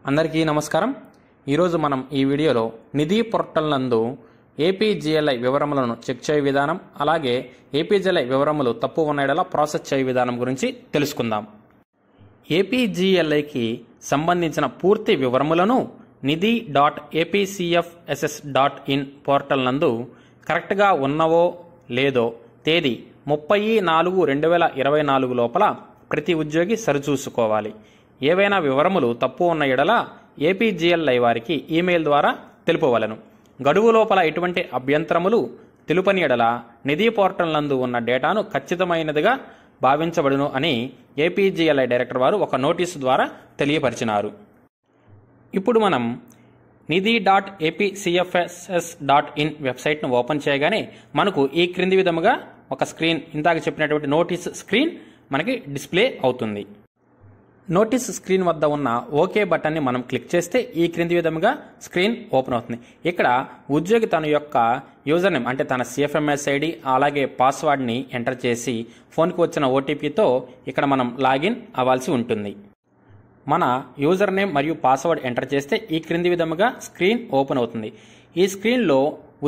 అందరికీ నమస్కారం। ఈరోజు మనం ఈ వీడియోలో నిధి పోర్టల్ నందు ఏపీజీఎల్ఐ వివరములను చెక్ చేయ విధానం అలాగే ఏపీజీఎల్ఐ వివరములు తప్పు ఉన్న యెడల ప్రాసెస్ చేయ విధానం గురించి తెలుసుకుందాం। ఏపీజీఎల్ఐకి సంబంధించిన పూర్తి వివరములను nidhi.apcfss.in పోర్టల్ నందు కరెక్ట్గా ఉన్నవో లేదో తేదీ 30/4/2024 లోపల ప్రతి ఉద్యోగి సరిచూసుకోవాలి। ఏవైనా వివరములు తప్పు ఉన్న యెడల ఏపీజీఎల్ఐ వారికి ఈమెయిల్ ద్వారా తెలుపవలెను। గడువు లోపల ఎటువంటి అభ్యంతరములు తెలుపని యెడల నిధి పోర్టల్ నందు ఉన్న డేటాను ఖచ్చితమైనదిగా భావించబడును అని ఏపీజీఎల్ఐ డైరెక్టర్ వారు ఒక నోటీసు ద్వారా తెలియపరిచినారు। ఇప్పుడు మనం nidhi.apcfss.in వెబ్సైట్ను ఓపెన్ చేయగానే మనకు ఈ క్రింది విధముగా ఒక స్క్రీన్, ఇందాక చెప్పినటువంటి నోటీస్ స్క్రీన్ మనకి డిస్ప్లే అవుతుంది। నోటీస్ స్క్రీన్ వద్ద ఉన్న ఓకే బటన్ని మనం క్లిక్ చేస్తే ఈ క్రింది విధముగా స్క్రీన్ ఓపెన్ అవుతుంది। ఇక్కడ ఉద్యోగి తన యొక్క యూజర్ నేమ్ అంటే తన సిఎఫ్ఎంఎస్ ఐడి అలాగే పాస్వర్డ్ని ఎంటర్ చేసి ఫోన్కి వచ్చిన ఓటీపీతో ఇక్కడ మనం లాగిన్ అవ్వాల్సి ఉంటుంది। మన యూజర్ నేమ్ మరియు పాస్వర్డ్ ఎంటర్ చేస్తే ఈ క్రింది విధముగా స్క్రీన్ ఓపెన్ అవుతుంది। ఈ స్క్రీన్లో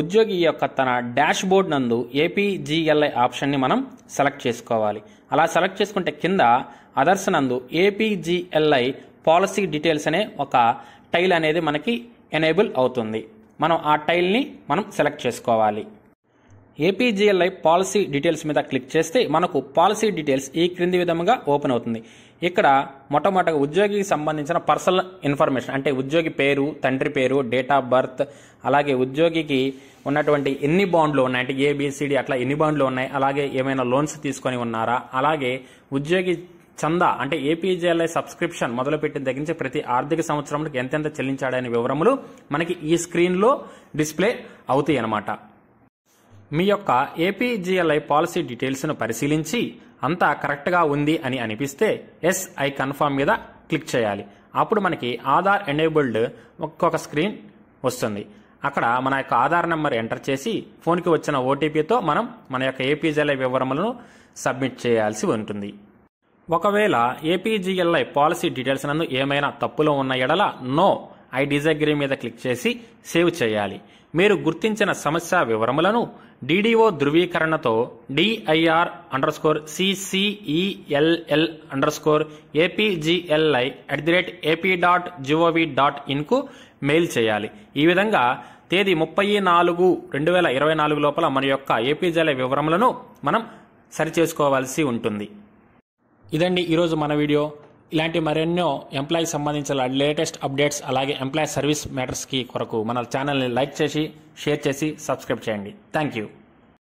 ఉద్యోగి యొక్క తన డాష్ బోర్డ్ నందు ఏపీజీఎల్ఐ ఆప్షన్ని మనం సెలెక్ట్ చేసుకోవాలి। అలా సెలెక్ట్ చేసుకుంటే కింద అదర్స్ నందు ఏపీజీఎల్ఐ పాలసీ డీటెయిల్స్ అనే ఒక టైల్ అనేది మనకి ఎనేబుల్ అవుతుంది। మనం ఆ టైల్ని మనం సెలెక్ట్ చేసుకోవాలి। ఏపీజీఎల్ఐ పాలసీ డీటెయిల్స్ మీద క్లిక్ చేస్తే మనకు పాలసీ డీటెయిల్స్ ఈ క్రింది విధముగా ఓపెన్ అవుతుంది। ఇక్కడ మొట్టమొదటిగా ఉద్యోగికి సంబంధించిన పర్సనల్ ఇన్ఫర్మేషన్ అంటే ఉద్యోగి పేరు, తండ్రి పేరు, డేట్ ఆఫ్ బర్త్, అలాగే ఉద్యోగికి ఉన్నటువంటి ఎన్ని బాండ్లు ఉన్నాయి అంటే ఏబిసిడి అట్లా ఎన్ని బాండ్లు ఉన్నాయి, అలాగే ఏమైనా లోన్స్ తీసుకొని ఉన్నారా, అలాగే ఉద్యోగి చందా అంటే ఏపీజీఎల్ఐ సబ్స్క్రిప్షన్ మొదలుపెట్టిన దగ్గర నుంచి ప్రతి ఆర్థిక సంవత్సరంలో ఎంతెంత చెల్లించాడనే వివరములు మనకి ఈ స్క్రీన్లో డిస్ప్లే అవుతాయి అన్నమాట। మీ యొక్క ఏపీజీఎల్ఐ పాలసీ డీటెయిల్స్ను పరిశీలించి అంతా కరెక్ట్గా ఉంది అని అనిపిస్తే ఎస్ ఐ కన్ఫర్మ్ మీద క్లిక్ చేయాలి। అప్పుడు మనకి ఆధార్ ఎనేబుల్డ్ ఒక్కొక్క స్క్రీన్ వస్తుంది। అక్కడ మన యొక్క ఆధార్ నెంబర్ ఎంటర్ చేసి ఫోన్కి వచ్చిన ఓటీపీతో మనం మన యొక్క ఏపీజీఎల్ఐ వివరములను సబ్మిట్ చేయాల్సి ఉంటుంది। ఒకవేళ ఏపీజీఎల్ఐ పాలసీ డీటెయిల్స్ నందు ఏమైనా తప్పులు ఉన్న యెడల నో ఐ డిజగ్రీ మీద క్లిక్ చేసి సేవ్ చేయాలి। మీరు గుర్తించిన సమస్య వివరములను డిడిఓ ధృవీకరణతో dir_cccel_apgli@ap.gov.in కు మెయిల్ చేయాలి। ఈ విధంగా తేదీ 30/4/2024 లోపల మన యొక్క ఏపీజీఎల్ఐ వివరములను మనం సరిచేసుకోవాల్సి ఉంటుంది। ఇదండి ఈరోజు మన వీడియో। ఇలాంటి మరెన్నో ఎంప్లాయీ సంబంధించిన లేటెస్ట్ అప్డేట్స్ అలాగే ఎంప్లాయీ సర్వీస్ మ్యాటర్స్కి కొరకు మన ఛానల్ని లైక్ చేసి షేర్ చేసి సబ్స్క్రైబ్ చేయండి। Thank you.